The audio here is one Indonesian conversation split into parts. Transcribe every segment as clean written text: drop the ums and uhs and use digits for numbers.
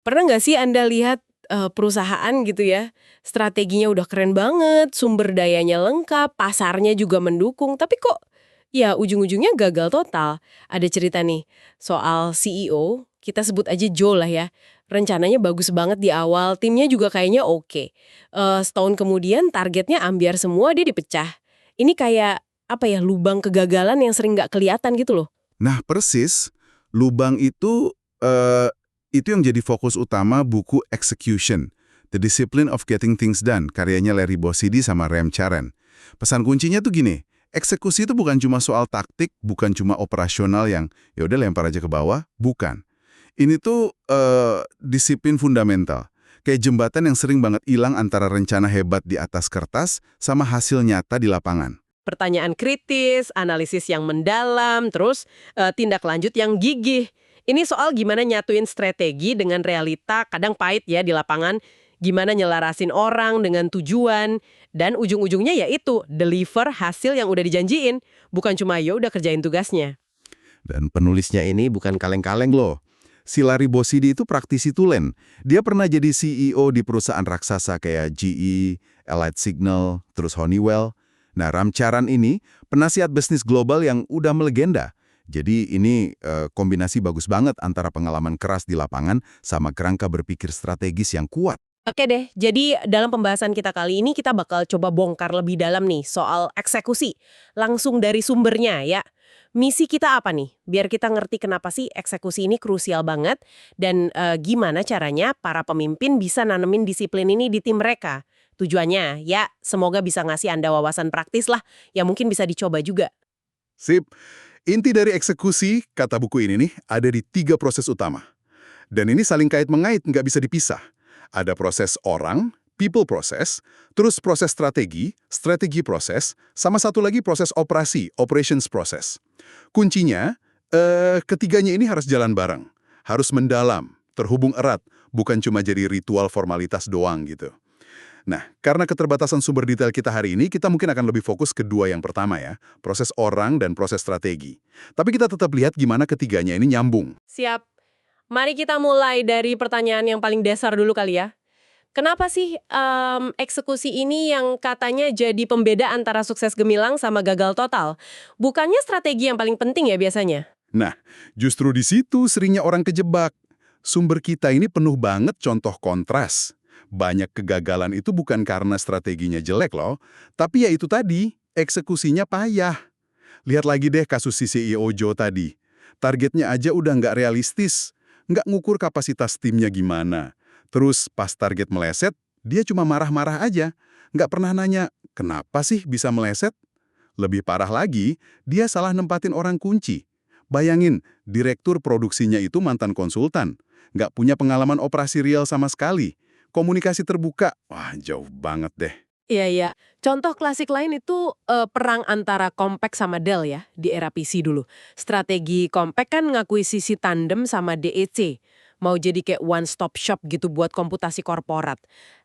Pernah nggak sih Anda lihat, perusahaan gitu ya, strateginya udah keren banget, sumber dayanya lengkap, pasarnya juga mendukung, tapi kok ya ujung-ujungnya gagal total. Ada cerita nih soal CEO, kita sebut aja Joe lah ya. Rencananya bagus banget di awal, timnya juga kayaknya oke. Setahun kemudian targetnya ambiar semua, dia dipecah. Ini kayak, apa ya, lubang kegagalan yang sering nggak kelihatan gitu loh. Nah, persis, lubang itu yang jadi fokus utama buku Execution, The Discipline of Getting Things Done, karyanya Larry Bossidy sama Ram Charan. Pesan kuncinya tuh gini, eksekusi itu bukan cuma soal taktik, bukan cuma operasional yang ya udah lempar aja ke bawah, bukan. Ini tuh disiplin fundamental. Kayak jembatan yang sering banget hilang antara rencana hebat di atas kertas sama hasil nyata di lapangan. Pertanyaan kritis, analisis yang mendalam, terus tindak lanjut yang gigih. Ini soal gimana nyatuin strategi dengan realita, kadang pahit ya di lapangan, gimana nyelarasin orang dengan tujuan, dan ujung-ujungnya yaitu deliver hasil yang udah dijanjiin, bukan cuma ya udah kerjain tugasnya. Dan penulisnya ini bukan kaleng-kaleng loh. Si Larry Bossidy itu praktisi tulen. Dia pernah jadi CEO di perusahaan raksasa kayak GE, Elite Signal, terus Honeywell. Nah, Ram Charan ini penasihat bisnis global yang udah melegenda. Jadi ini kombinasi bagus banget antara pengalaman keras di lapangan sama kerangka berpikir strategis yang kuat. Oke deh, jadi dalam pembahasan kita kali ini kita bakal coba bongkar lebih dalam nih soal eksekusi. Langsung dari sumbernya ya. Misi kita apa nih? Biar kita ngerti kenapa sih eksekusi ini krusial banget dan gimana caranya para pemimpin bisa nanemin disiplin ini di tim mereka. Tujuannya ya semoga bisa ngasih Anda wawasan praktis lah yang mungkin bisa dicoba juga. Sip. Inti dari eksekusi, kata buku ini nih, ada di 3 proses utama. Dan ini saling kait-mengait, nggak bisa dipisah. Ada proses orang, people process, terus proses strategi, strategi proses, sama satu lagi proses operasi, operations process. Kuncinya, ketiganya ini harus jalan bareng. Harus mendalam, terhubung erat, bukan cuma jadi ritual formalitas doang gitu. Nah, karena keterbatasan sumber detail kita hari ini, kita mungkin akan lebih fokus ke dua yang pertama ya, proses orang dan proses strategi. Tapi kita tetap lihat gimana ketiganya ini nyambung. Siap. Mari kita mulai dari pertanyaan yang paling dasar dulu kali ya. Kenapa sih eksekusi ini yang katanya jadi pembeda antara sukses gemilang sama gagal total? Bukannya strategi yang paling penting ya biasanya? Nah, justru di situ seringnya orang kejebak. Sumber kita ini penuh banget contoh kontras. Banyak kegagalan itu bukan karena strateginya jelek loh, tapi ya itu tadi, eksekusinya payah. Lihat lagi deh kasus si CEO Joe tadi. Targetnya aja udah nggak realistis, nggak ngukur kapasitas timnya gimana. Terus pas target meleset, dia cuma marah-marah aja. Nggak pernah nanya, kenapa sih bisa meleset? Lebih parah lagi, dia salah nempatin orang kunci. Bayangin, direktur produksinya itu mantan konsultan. Nggak punya pengalaman operasi real sama sekali. Komunikasi terbuka, wah jauh banget deh. Iya, iya. Contoh klasik lain itu perang antara Compaq sama Dell ya, di era PC dulu. Strategi Compaq kan ngakuisisi tandem sama DEC. Mau jadi kayak one stop shop gitu buat komputasi korporat.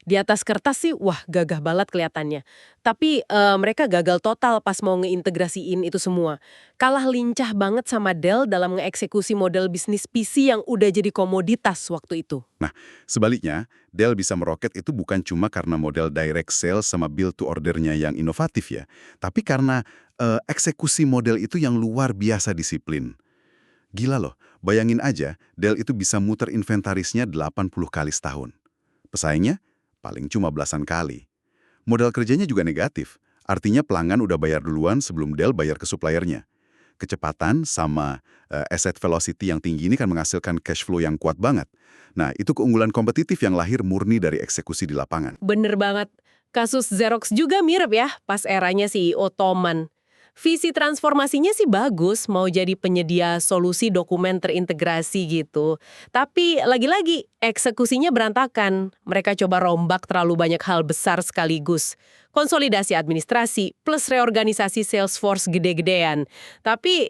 Di atas kertas sih, wah gagah banget kelihatannya. Tapi mereka gagal total pas mau ngeintegrasiin itu semua. Kalah lincah banget sama Dell dalam ngeeksekusi model bisnis PC yang udah jadi komoditas waktu itu. Nah, sebaliknya, Dell bisa meroket itu bukan cuma karena model direct sales sama build to ordernya yang inovatif ya, tapi karena eksekusi model itu yang luar biasa disiplin. Gila loh, bayangin aja, Dell itu bisa muter inventarisnya 80 kali setahun. Pesaingnya paling cuma belasan kali. Modal kerjanya juga negatif, artinya pelanggan udah bayar duluan sebelum Dell bayar ke suppliernya. Kecepatan sama asset velocity yang tinggi ini kan menghasilkan cash flow yang kuat banget. Nah, itu keunggulan kompetitif yang lahir murni dari eksekusi di lapangan. Bener banget. Kasus Xerox juga mirip ya, pas eranya CEO Thoman. Visi transformasinya sih bagus, mau jadi penyedia solusi dokumen terintegrasi gitu. Tapi lagi-lagi, eksekusinya berantakan. Mereka coba rombak terlalu banyak hal besar sekaligus. Konsolidasi administrasi, plus reorganisasi Salesforce gede-gedean. Tapi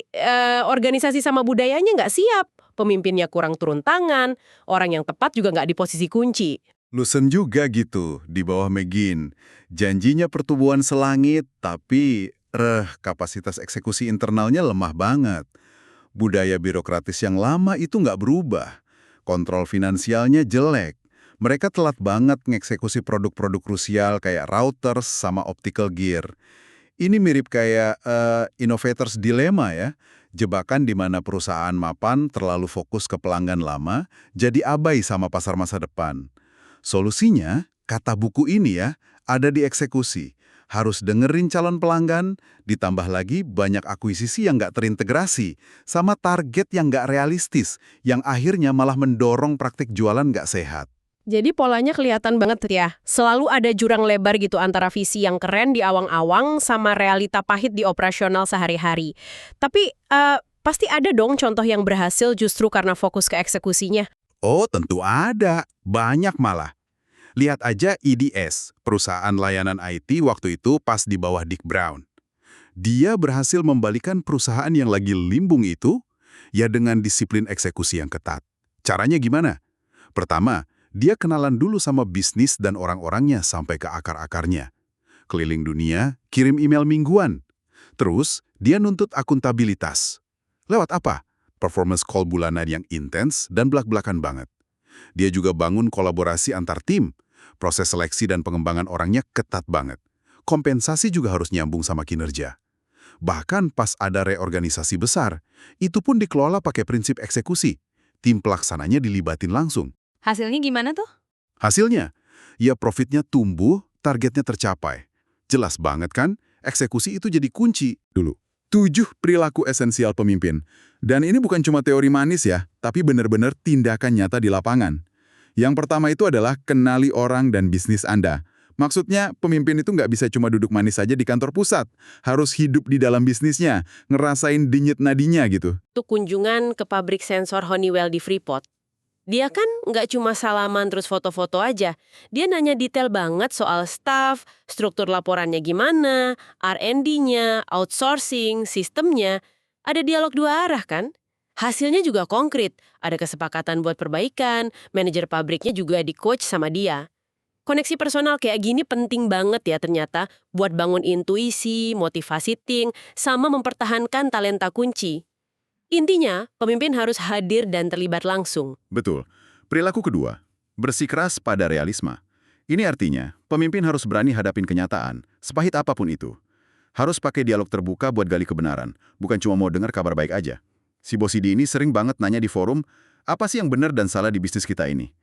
organisasi sama budayanya nggak siap. Pemimpinnya kurang turun tangan, orang yang tepat juga nggak di posisi kunci. Lucent juga gitu, di bawah Megin. Janjinya pertumbuhan selangit, tapi kapasitas eksekusi internalnya lemah banget. Budaya birokratis yang lama itu nggak berubah. Kontrol finansialnya jelek. Mereka telat banget ngeksekusi produk-produk krusial kayak routers sama optical gear. Ini mirip kayak innovators dilemma ya. Jebakan di mana perusahaan mapan terlalu fokus ke pelanggan lama, jadi abai sama pasar masa depan. Solusinya, kata buku ini ya, ada di eksekusi. Harus dengerin calon pelanggan, ditambah lagi banyak akuisisi yang nggak terintegrasi, sama target yang nggak realistis, yang akhirnya malah mendorong praktik jualan nggak sehat. Jadi polanya kelihatan banget ya. Selalu ada jurang lebar gitu antara visi yang keren di awang-awang sama realita pahit di operasional sehari-hari. Tapi pasti ada dong contoh yang berhasil justru karena fokus ke eksekusinya. Oh, tentu ada. Banyak malah. Lihat aja IDS, perusahaan layanan IT waktu itu pas di bawah Dick Brown. Dia berhasil membalikan perusahaan yang lagi limbung itu, ya dengan disiplin eksekusi yang ketat. Caranya gimana? Pertama, dia kenalan dulu sama bisnis dan orang-orangnya sampai ke akar-akarnya. Keliling dunia, kirim email mingguan. Terus, dia nuntut akuntabilitas. Lewat apa? Performance call bulanan yang intens dan belak-belakan banget. Dia juga bangun kolaborasi antar tim. Proses seleksi dan pengembangan orangnya ketat banget. Kompensasi juga harus nyambung sama kinerja. Bahkan pas ada reorganisasi besar, itu pun dikelola pakai prinsip eksekusi. Tim pelaksananya dilibatin langsung. Hasilnya gimana tuh? Hasilnya, ya profitnya tumbuh, targetnya tercapai. Jelas banget kan, eksekusi itu jadi kunci. Dulu, 7 perilaku esensial pemimpin. Dan ini bukan cuma teori manis ya, tapi benar-benar tindakan nyata di lapangan. Yang pertama itu adalah kenali orang dan bisnis Anda. Maksudnya, pemimpin itu nggak bisa cuma duduk manis saja di kantor pusat. Harus hidup di dalam bisnisnya, ngerasain denyut nadinya gitu. Itu kunjungan ke pabrik sensor Honeywell di Freeport. Dia kan nggak cuma salaman terus foto-foto aja. Dia nanya detail banget soal staff, struktur laporannya gimana, R&D-nya, outsourcing, sistemnya. Ada dialog dua arah kan? Hasilnya juga konkret. Ada kesepakatan buat perbaikan, manajer pabriknya juga di-coach sama dia. Koneksi personal kayak gini penting banget ya ternyata buat bangun intuisi, motivasi tim, sama mempertahankan talenta kunci. Intinya, pemimpin harus hadir dan terlibat langsung. Betul. Perilaku kedua, bersikeras pada realisme. Ini artinya, pemimpin harus berani hadapin kenyataan, sepahit apapun itu. Harus pakai dialog terbuka buat gali kebenaran, bukan cuma mau dengar kabar baik aja. Si bos ini sering banget nanya di forum, apa sih yang benar dan salah di bisnis kita ini?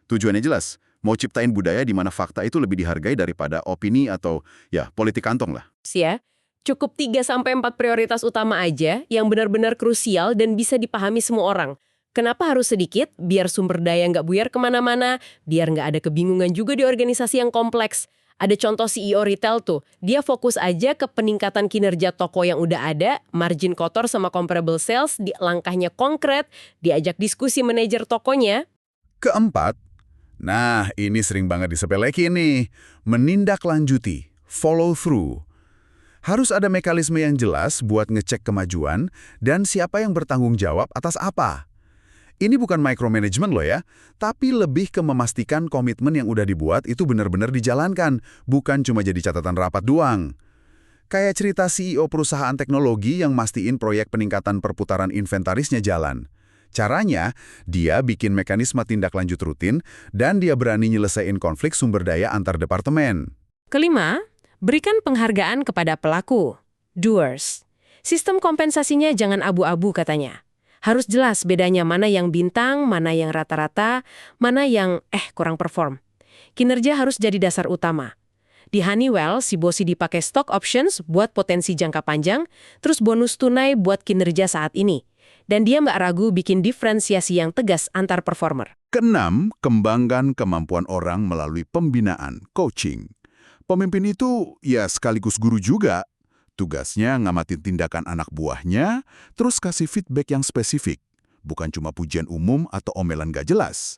Tujuannya jelas, mau ciptain budaya di mana fakta itu lebih dihargai daripada opini atau, ya, politik kantong lah. Ya, cukup 3-4 prioritas utama aja yang benar-benar krusial dan bisa dipahami semua orang. Kenapa harus sedikit? Biar sumber daya nggak buyar kemana-mana, biar nggak ada kebingungan juga di organisasi yang kompleks. Ada contoh CEO retail tuh, dia fokus aja ke peningkatan kinerja toko yang udah ada, margin kotor sama comparable sales, di langkahnya konkret, diajak diskusi manajer tokonya. Keempat, nah ini sering banget disepelekin nih, menindaklanjuti, follow through. Harus ada mekanisme yang jelas buat ngecek kemajuan dan siapa yang bertanggung jawab atas apa. Ini bukan micromanagement loh ya, tapi lebih ke memastikan komitmen yang udah dibuat itu benar-benar dijalankan, bukan cuma jadi catatan rapat doang. Kayak cerita CEO perusahaan teknologi yang mastiin proyek peningkatan perputaran inventarisnya jalan. Caranya, dia bikin mekanisme tindak lanjut rutin dan dia berani nyelesain konflik sumber daya antar departemen. Kelima, berikan penghargaan kepada pelaku, doers. Sistem kompensasinya jangan abu-abu katanya. Harus jelas bedanya mana yang bintang, mana yang rata-rata, mana yang kurang perform. Kinerja harus jadi dasar utama. Di Honeywell, si bosi dipakai stock options buat potensi jangka panjang, terus bonus tunai buat kinerja saat ini. Dan dia nggak ragu bikin diferensiasi yang tegas antar performer. Keenam, kembangkan kemampuan orang melalui pembinaan, coaching. Pemimpin itu ya sekaligus guru juga. Tugasnya ngamatin tindakan anak buahnya, terus kasih feedback yang spesifik. Bukan cuma pujian umum atau omelan gak jelas.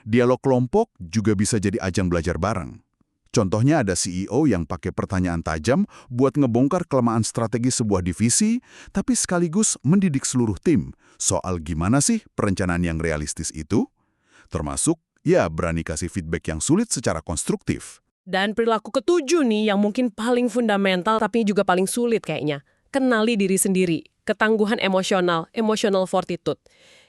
Dialog kelompok juga bisa jadi ajang belajar bareng. Contohnya ada CEO yang pakai pertanyaan tajam buat ngebongkar kelemahan strategi sebuah divisi, tapi sekaligus mendidik seluruh tim soal gimana sih perencanaan yang realistis itu. Termasuk, ya berani kasih feedback yang sulit secara konstruktif. Dan perilaku ketujuh nih yang mungkin paling fundamental tapi juga paling sulit kayaknya. Kenali diri sendiri, ketangguhan emosional, emotional fortitude.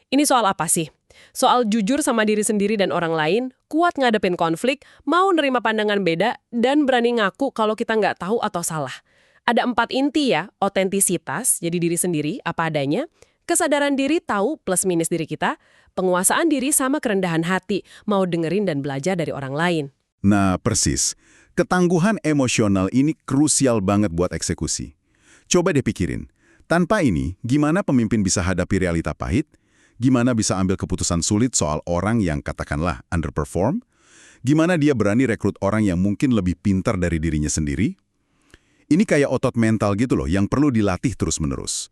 Ini soal apa sih? Soal jujur sama diri sendiri dan orang lain, kuat ngadepin konflik, mau nerima pandangan beda, dan berani ngaku kalau kita nggak tahu atau salah. Ada 4 inti ya, otentisitas, jadi diri sendiri, apa adanya, kesadaran diri tahu plus minus diri kita, penguasaan diri sama kerendahan hati, mau dengerin dan belajar dari orang lain. Nah, persis. Ketangguhan emosional ini krusial banget buat eksekusi. Coba deh pikirin, tanpa ini, gimana pemimpin bisa hadapi realita pahit? Gimana bisa ambil keputusan sulit soal orang yang katakanlah underperform? Gimana dia berani rekrut orang yang mungkin lebih pintar dari dirinya sendiri? Ini kayak otot mental gitu loh, yang perlu dilatih terus-menerus.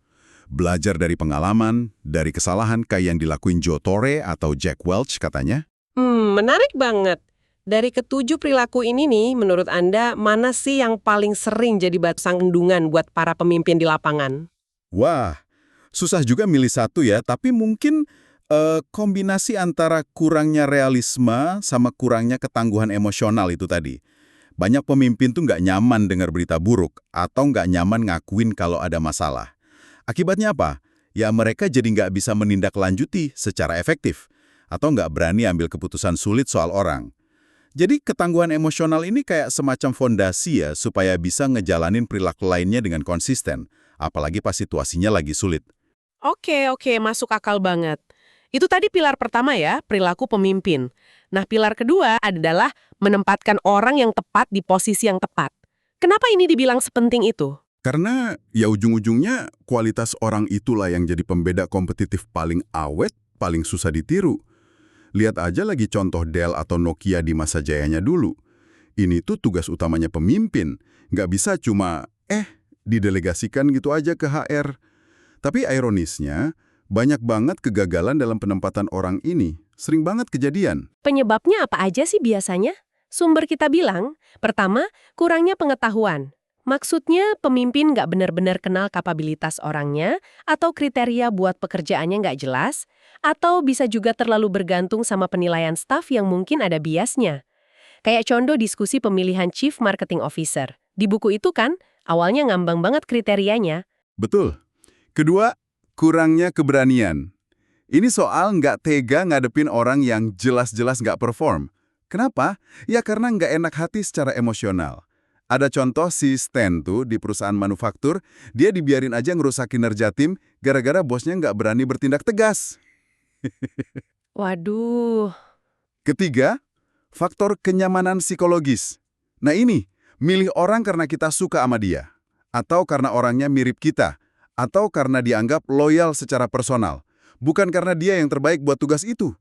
Belajar dari pengalaman, dari kesalahan kayak yang dilakuin Joe Torre atau Jack Welch katanya. Menarik banget. Dari ketujuh perilaku ini nih, menurut Anda, mana sih yang paling sering jadi batu sandungan buat para pemimpin di lapangan? Wah, susah juga milih satu ya, tapi mungkin kombinasi antara kurangnya realisme sama kurangnya ketangguhan emosional itu tadi. Banyak pemimpin tuh nggak nyaman dengar berita buruk atau nggak nyaman ngakuin kalau ada masalah. Akibatnya apa? Ya mereka jadi nggak bisa menindaklanjuti secara efektif atau nggak berani ambil keputusan sulit soal orang. Jadi ketangguhan emosional ini kayak semacam fondasi ya supaya bisa ngejalanin perilaku lainnya dengan konsisten, apalagi pas situasinya lagi sulit. Oke, masuk akal banget. Itu tadi pilar pertama ya, perilaku pemimpin. Nah, pilar kedua adalah menempatkan orang yang tepat di posisi yang tepat. Kenapa ini dibilang sepenting itu? Karena ya ujung-ujungnya kualitas orang itulah yang jadi pembeda kompetitif paling awet, paling susah ditiru. Lihat aja lagi contoh Dell atau Nokia di masa jayanya dulu. Ini tuh tugas utamanya pemimpin. Nggak bisa cuma, didelegasikan gitu aja ke HR. Tapi ironisnya, banyak banget kegagalan dalam penempatan orang ini. Sering banget kejadian. Penyebabnya apa aja sih biasanya? Sumber kita bilang, pertama, kurangnya pengetahuan. Maksudnya pemimpin nggak benar-benar kenal kapabilitas orangnya, atau kriteria buat pekerjaannya nggak jelas, atau bisa juga terlalu bergantung sama penilaian staf yang mungkin ada biasnya. Kayak contoh diskusi pemilihan Chief Marketing Officer. Di buku itu kan, awalnya ngambang banget kriterianya. Betul. Kedua, kurangnya keberanian. Ini soal nggak tega ngadepin orang yang jelas-jelas nggak perform. Kenapa? Ya karena nggak enak hati secara emosional. Ada contoh si Stan tuh di perusahaan manufaktur, dia dibiarin aja ngerusak kinerja tim gara-gara bosnya nggak berani bertindak tegas. Waduh. Ketiga, faktor kenyamanan psikologis. Nah ini, milih orang karena kita suka sama dia, atau karena orangnya mirip kita, atau karena dianggap loyal secara personal, bukan karena dia yang terbaik buat tugas itu.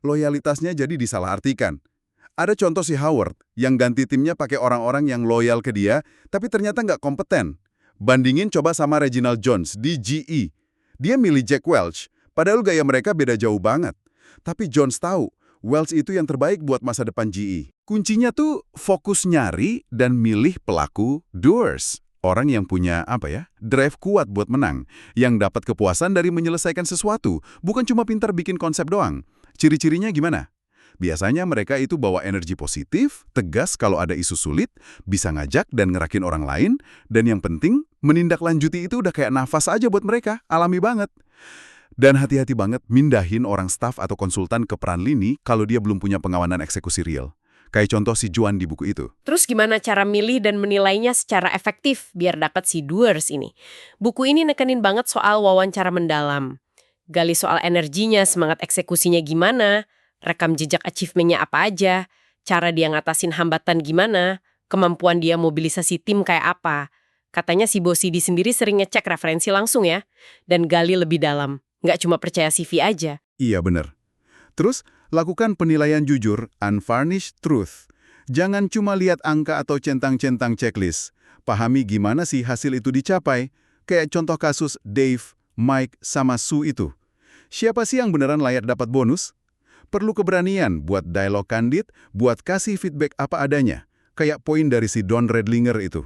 Loyalitasnya jadi disalahartikan. Ada contoh si Howard yang ganti timnya pakai orang-orang yang loyal ke dia, tapi ternyata nggak kompeten. Bandingin coba sama Reginald Jones di GE. Dia milih Jack Welch, padahal gaya mereka beda jauh banget. Tapi Jones tahu, Welch itu yang terbaik buat masa depan GE. Kuncinya tuh fokus nyari dan milih pelaku doers. Orang yang punya, drive kuat buat menang. Yang dapat kepuasan dari menyelesaikan sesuatu, bukan cuma pintar bikin konsep doang. Ciri-cirinya gimana? Biasanya mereka itu bawa energi positif, tegas kalau ada isu sulit, bisa ngajak dan ngerakin orang lain, dan yang penting, menindaklanjuti itu udah kayak nafas aja buat mereka, alami banget. Dan hati-hati banget mindahin orang staf atau konsultan ke peran lini kalau dia belum punya pengawanan eksekusi real. Kayak contoh si Juan di buku itu. Terus gimana cara milih dan menilainya secara efektif biar dapat si doers ini? Buku ini nekenin banget soal wawancara mendalam. Gali soal energinya, semangat eksekusinya gimana, rekam jejak achievement-nya apa aja, cara dia ngatasin hambatan gimana, kemampuan dia mobilisasi tim kayak apa. Katanya si Bos Sidi sendiri sering ngecek referensi langsung ya, dan gali lebih dalam. Nggak cuma percaya CV aja. Iya bener. Terus, lakukan penilaian jujur, unvarnished truth. Jangan cuma lihat angka atau centang-centang checklist. Pahami gimana sih hasil itu dicapai. Kayak contoh kasus Dave, Mike, sama Sue itu. Siapa sih yang beneran layak dapat bonus? Perlu keberanian buat dialog kandid, buat kasih feedback apa adanya. Kayak poin dari si Don Redlinger itu.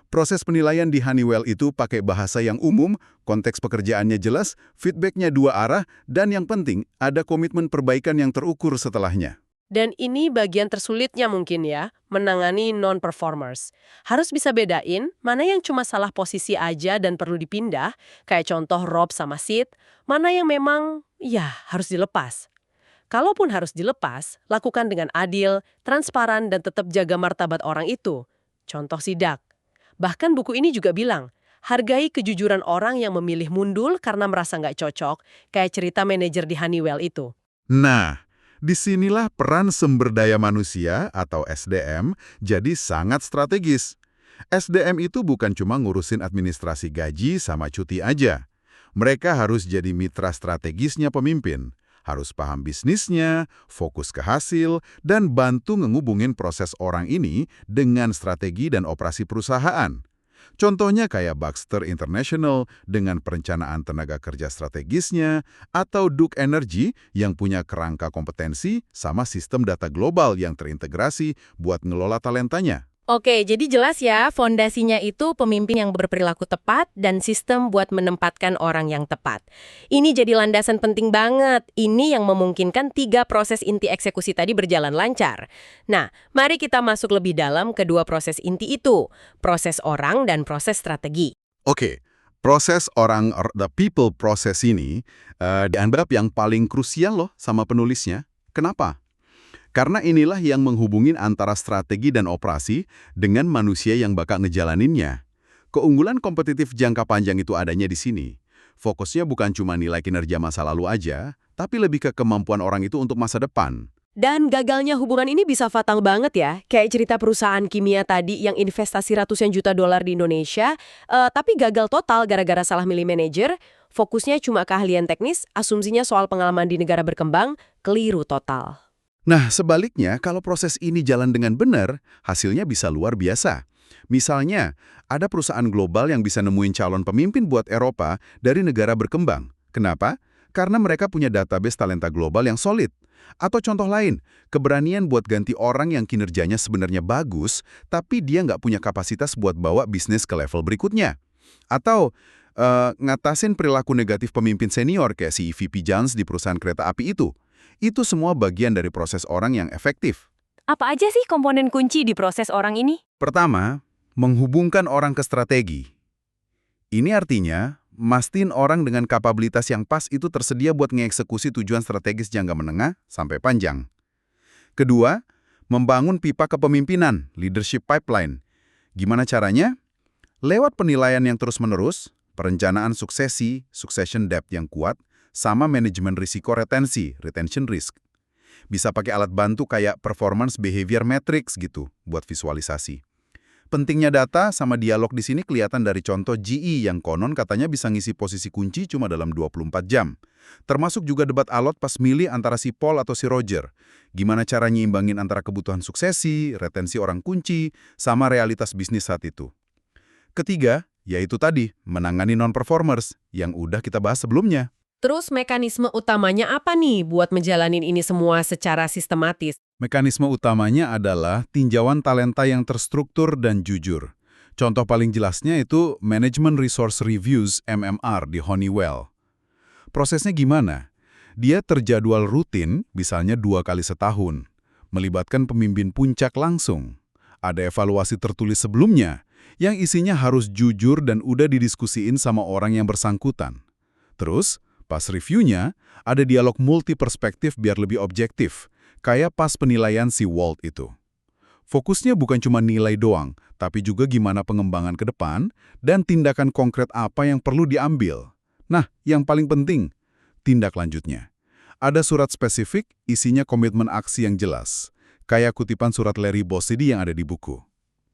Proses penilaian di Honeywell itu pakai bahasa yang umum, konteks pekerjaannya jelas, feedbacknya 2 arah, dan yang penting, ada komitmen perbaikan yang terukur setelahnya. Dan ini bagian tersulitnya mungkin ya, menangani non-performers. Harus bisa bedain mana yang cuma salah posisi aja dan perlu dipindah, kayak contoh Rob sama Sid, mana yang memang, ya harus dilepas. Kalaupun harus dilepas, lakukan dengan adil, transparan, dan tetap jaga martabat orang itu. Contoh sidak. Bahkan buku ini juga bilang, hargai kejujuran orang yang memilih mundur karena merasa nggak cocok, kayak cerita manajer di Honeywell itu. Nah, disinilah peran sumber daya manusia atau SDM jadi sangat strategis. SDM itu bukan cuma ngurusin administrasi gaji sama cuti aja. Mereka harus jadi mitra strategisnya pemimpin. Harus paham bisnisnya, fokus ke hasil, dan bantu ngehubungin proses orang ini dengan strategi dan operasi perusahaan. Contohnya kayak Baxter International dengan perencanaan tenaga kerja strategisnya, atau Duke Energy yang punya kerangka kompetensi sama sistem data global yang terintegrasi buat ngelola talentanya. Oke, jadi jelas ya, fondasinya itu pemimpin yang berperilaku tepat dan sistem buat menempatkan orang yang tepat. Ini jadi landasan penting banget. Ini yang memungkinkan 3 proses inti eksekusi tadi berjalan lancar. Nah, mari kita masuk lebih dalam ke 2 proses inti itu, proses orang dan proses strategi. Oke, proses orang, the people proses ini dianggap yang paling krusial loh sama penulisnya. Kenapa? Karena inilah yang menghubungin antara strategi dan operasi dengan manusia yang bakal ngejalaninnya. Keunggulan kompetitif jangka panjang itu adanya di sini. Fokusnya bukan cuma nilai kinerja masa lalu aja, tapi lebih ke kemampuan orang itu untuk masa depan. Dan gagalnya hubungan ini bisa fatal banget ya, kayak cerita perusahaan kimia tadi yang investasi ratusan juta dolar di Indonesia, tapi gagal total gara-gara salah milih manajer, fokusnya cuma keahlian teknis, asumsinya soal pengalaman di negara berkembang, keliru total. Nah, sebaliknya, kalau proses ini jalan dengan benar, hasilnya bisa luar biasa. Misalnya, ada perusahaan global yang bisa nemuin calon pemimpin buat Eropa dari negara berkembang. Kenapa? Karena mereka punya database talenta global yang solid. Atau contoh lain, keberanian buat ganti orang yang kinerjanya sebenarnya bagus, tapi dia nggak punya kapasitas buat bawa bisnis ke level berikutnya. Atau ngatasin perilaku negatif pemimpin senior kayak si VP Jones di perusahaan kereta api itu. Itu semua bagian dari proses orang yang efektif. Apa aja sih komponen kunci di proses orang ini? Pertama, menghubungkan orang ke strategi. Ini artinya, mastiin orang dengan kapabilitas yang pas itu tersedia buat ngeksekusi tujuan strategis jangka menengah sampai panjang. Kedua, membangun pipa kepemimpinan, leadership pipeline. Gimana caranya? Lewat penilaian yang terus-menerus, perencanaan suksesi, succession depth yang kuat, sama manajemen risiko retensi, retention risk. Bisa pakai alat bantu kayak performance behavior matrix gitu, buat visualisasi. Pentingnya data sama dialog di sini kelihatan dari contoh GE yang konon katanya bisa ngisi posisi kunci cuma dalam 24 jam. Termasuk juga debat alot pas milih antara si Paul atau si Roger. Gimana cara nyimbangin antara kebutuhan suksesi, retensi orang kunci, sama realitas bisnis saat itu. Ketiga, yaitu tadi, menangani non-performers, yang udah kita bahas sebelumnya. Terus mekanisme utamanya apa nih buat menjalanin ini semua secara sistematis? Mekanisme utamanya adalah tinjauan talenta yang terstruktur dan jujur. Contoh paling jelasnya itu Management Resource Reviews (MMR) di Honeywell. Prosesnya gimana? Dia terjadwal rutin, misalnya 2 kali setahun. Melibatkan pemimpin puncak langsung. Ada evaluasi tertulis sebelumnya, yang isinya harus jujur dan udah didiskusiin sama orang yang bersangkutan. Terus, pas reviewnya, ada dialog multi-perspektif biar lebih objektif, kayak pas penilaian si Walt itu. Fokusnya bukan cuma nilai doang, tapi juga gimana pengembangan ke depan dan tindakan konkret apa yang perlu diambil. Nah, yang paling penting, tindak lanjutnya. Ada surat spesifik, isinya komitmen aksi yang jelas, kayak kutipan surat Larry Bossidy yang ada di buku.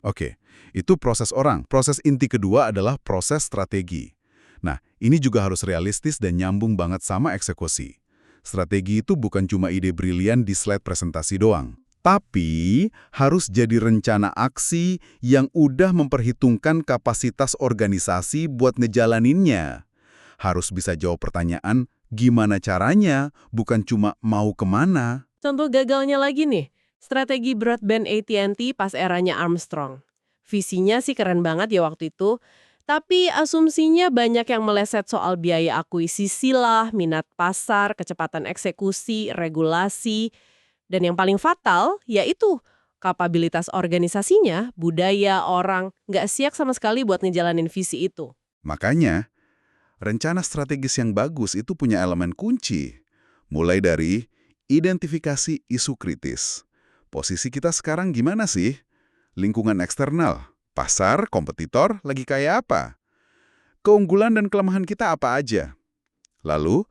Oke, itu proses orang. Proses inti kedua adalah proses strategi. Nah, ini juga harus realistis dan nyambung banget sama eksekusi. Strategi itu bukan cuma ide brilian di slide presentasi doang. Tapi, harus jadi rencana aksi yang udah memperhitungkan kapasitas organisasi buat ngejalaninnya. Harus bisa jawab pertanyaan, gimana caranya, bukan cuma mau kemana. Contoh gagalnya lagi nih, strategi broadband AT&T pas eranya Armstrong. Visinya sih keren banget ya waktu itu, tapi asumsinya banyak yang meleset soal biaya akuisisi lah, minat pasar, kecepatan eksekusi, regulasi, dan yang paling fatal yaitu kapabilitas organisasinya, budaya, orang, nggak siap sama sekali buat ngejalanin visi itu. Makanya, rencana strategis yang bagus itu punya elemen kunci. Mulai dari Identifikasi isu kritis. Posisi kita sekarang gimana sih? Lingkungan eksternal, pasar, kompetitor, lagi kayak apa? Keunggulan dan kelemahan kita apa aja? Lalu,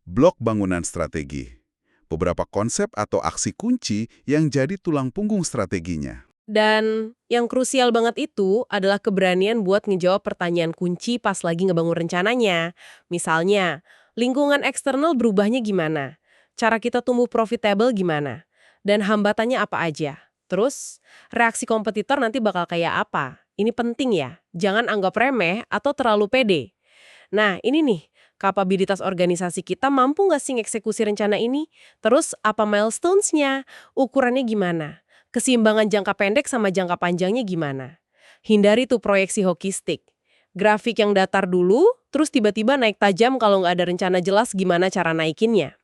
blok bangunan strategi. Beberapa konsep atau aksi kunci yang jadi tulang punggung strateginya. Dan yang krusial banget itu adalah keberanian buat ngejawab pertanyaan kunci pas lagi ngebangun rencananya. Misalnya, lingkungan eksternal berubahnya gimana? Cara kita tumbuh profitable gimana? Dan hambatannya apa aja? Terus, reaksi kompetitor nanti bakal kayak apa? Ini penting ya, jangan anggap remeh atau terlalu pede. Nah, ini nih, kapabilitas organisasi kita mampu nggak sih eksekusi rencana ini? Terus, apa milestones-nya? Ukurannya gimana? Keseimbangan jangka pendek sama jangka panjangnya gimana? Hindari tuh proyeksi hokistik. Grafik yang datar dulu, terus tiba-tiba naik tajam kalau nggak ada rencana jelas gimana cara naikinnya.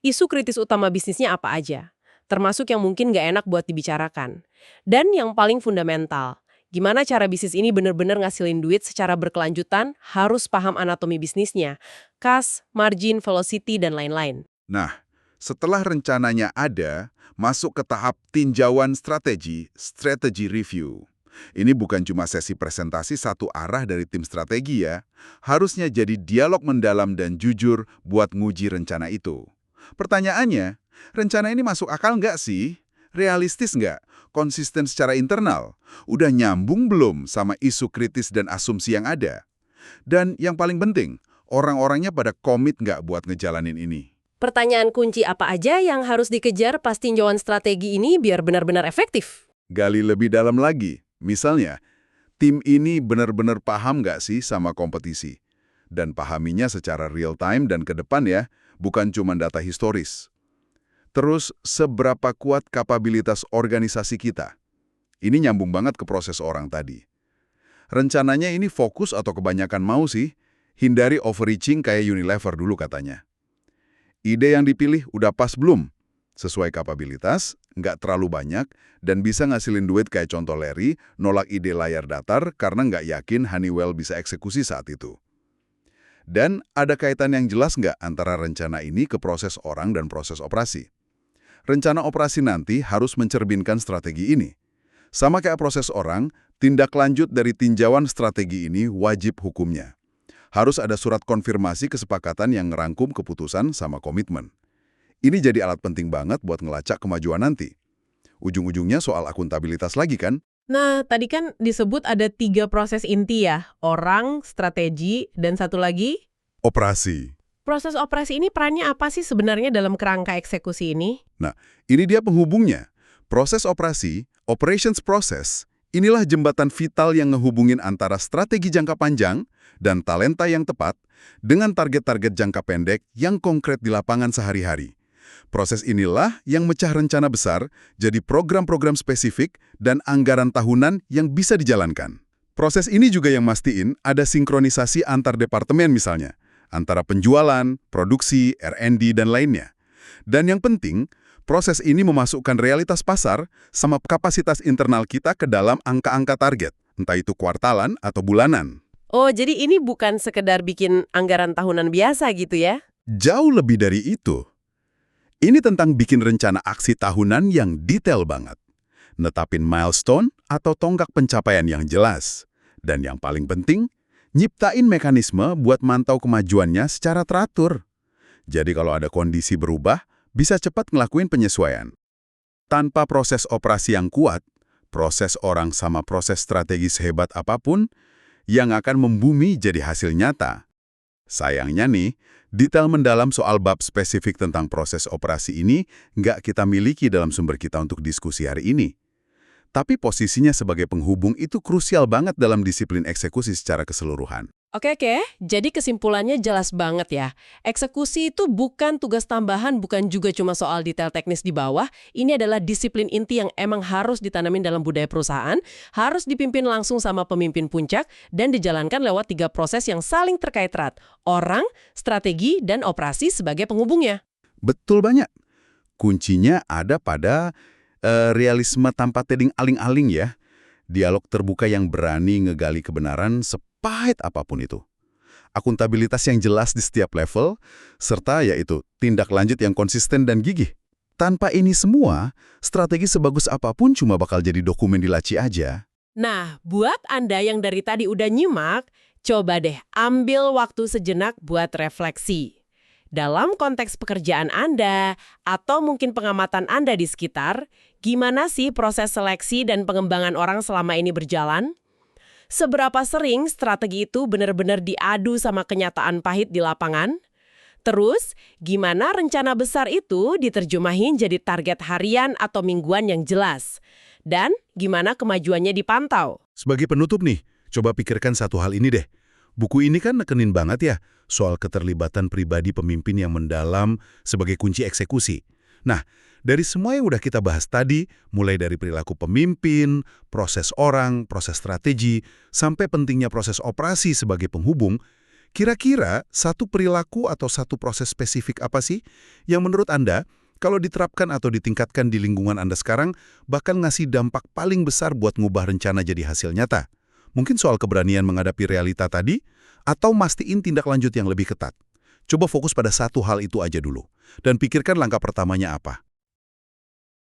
Isu kritis utama bisnisnya apa aja? Termasuk yang mungkin nggak enak buat dibicarakan. Dan yang paling fundamental, gimana cara bisnis ini benar-benar ngasilin duit secara berkelanjutan, harus paham anatomi bisnisnya, kas, margin, velocity, dan lain-lain. Nah, setelah rencananya ada, masuk ke tahap tinjauan strategy review. Ini bukan cuma sesi presentasi satu arah dari tim strategi ya. Harusnya jadi dialog mendalam dan jujur buat nguji rencana itu. Pertanyaannya, rencana ini masuk akal nggak sih? Realistis nggak? Konsisten secara internal? Udah nyambung belum sama isu kritis dan asumsi yang ada? Dan yang paling penting, orang-orangnya pada komit nggak buat ngejalanin ini? Pertanyaan kunci apa aja yang harus dikejar pas tinjauan strategi ini biar benar-benar efektif? Gali lebih dalam lagi. Misalnya, tim ini benar-benar paham nggak sih sama kompetisi? Dan pahaminya secara real time dan ke depan ya, bukan cuma data historis. Terus, seberapa kuat kapabilitas organisasi kita? Ini nyambung banget ke proses orang tadi. Rencananya ini fokus atau kebanyakan mau sih? Hindari overreaching kayak Unilever dulu katanya. Ide yang dipilih udah pas belum? Sesuai kapabilitas, nggak terlalu banyak, dan bisa ngasilin duit kayak contoh Larry, nolak ide layar datar karena nggak yakin Honeywell bisa eksekusi saat itu. Dan ada kaitan yang jelas nggak antara rencana ini ke proses orang dan proses operasi? Rencana operasi nanti harus mencerminkan strategi ini. Sama kayak proses orang, tindak lanjut dari tinjauan strategi ini wajib hukumnya. Harus ada surat konfirmasi kesepakatan yang ngerangkum keputusan sama komitmen. Ini jadi alat penting banget buat ngelacak kemajuan nanti. Ujung-ujungnya soal akuntabilitas lagi kan? Nah, tadi kan disebut ada 3 proses inti ya, orang, strategi, dan satu lagi? Operasi. Proses operasi ini perannya apa sih sebenarnya dalam kerangka eksekusi ini? Nah, ini dia penghubungnya. Proses operasi, operations process, inilah jembatan vital yang ngehubungin antara strategi jangka panjang dan talenta yang tepat dengan target-target jangka pendek yang konkret di lapangan sehari-hari. Proses inilah yang mecah rencana besar jadi program-program spesifik dan anggaran tahunan yang bisa dijalankan. Proses ini juga yang mastiin ada sinkronisasi antar departemen misalnya, antara penjualan, produksi, R&D, dan lainnya. Dan yang penting, proses ini memasukkan realitas pasar sama kapasitas internal kita ke dalam angka-angka target, entah itu kuartalan atau bulanan. Oh, jadi ini bukan sekedar bikin anggaran tahunan biasa gitu ya? Jauh lebih dari itu. Ini tentang bikin rencana aksi tahunan yang detail banget. Netapin milestone atau tonggak pencapaian yang jelas. Dan yang paling penting, nyiptain mekanisme buat mantau kemajuannya secara teratur. Jadi kalau ada kondisi berubah, bisa cepat ngelakuin penyesuaian. Tanpa proses operasi yang kuat, proses orang sama proses strategi sehebat apapun, yang akan membumi jadi hasil nyata. Sayangnya nih, detail mendalam soal bab spesifik tentang proses operasi ini nggak kita miliki dalam sumber kita untuk diskusi hari ini. Tapi posisinya sebagai penghubung itu krusial banget dalam disiplin eksekusi secara keseluruhan. Oke, jadi kesimpulannya jelas banget ya. Eksekusi itu bukan tugas tambahan, bukan juga cuma soal detail teknis di bawah. Ini adalah disiplin inti yang emang harus ditanamin dalam budaya perusahaan, harus dipimpin langsung sama pemimpin puncak, dan dijalankan lewat 3 proses yang saling terkait erat. Orang, strategi, dan operasi sebagai penghubungnya. Betul banyak. Kuncinya ada pada realisme tanpa teding aling-aling ya. Dialog terbuka yang berani ngegali kebenaran sepahit apapun itu. Akuntabilitas yang jelas di setiap level, serta yaitu tindak lanjut yang konsisten dan gigih. Tanpa ini semua, strategi sebagus apapun cuma bakal jadi dokumen di laci aja. Nah, buat Anda yang dari tadi udah nyimak, coba deh ambil waktu sejenak buat refleksi. Dalam konteks pekerjaan Anda, atau mungkin pengamatan Anda di sekitar, gimana sih proses seleksi dan pengembangan orang selama ini berjalan? Seberapa sering strategi itu benar-benar diadu sama kenyataan pahit di lapangan? Terus, gimana rencana besar itu diterjemahin jadi target harian atau mingguan yang jelas? Dan gimana kemajuannya dipantau? Sebagai penutup nih, coba pikirkan satu hal ini deh. Buku ini kan nekenin banget ya soal keterlibatan pribadi pemimpin yang mendalam sebagai kunci eksekusi. Nah, dari semua yang udah kita bahas tadi, mulai dari perilaku pemimpin, proses orang, proses strategi, sampai pentingnya proses operasi sebagai penghubung, kira-kira satu perilaku atau satu proses spesifik apa sih yang menurut Anda kalau diterapkan atau ditingkatkan di lingkungan Anda sekarang bakal ngasih dampak paling besar buat ngubah rencana jadi hasil nyata? Mungkin soal keberanian menghadapi realita tadi, atau mastiin tindak lanjut yang lebih ketat. Coba fokus pada satu hal itu aja dulu, dan pikirkan langkah pertamanya apa.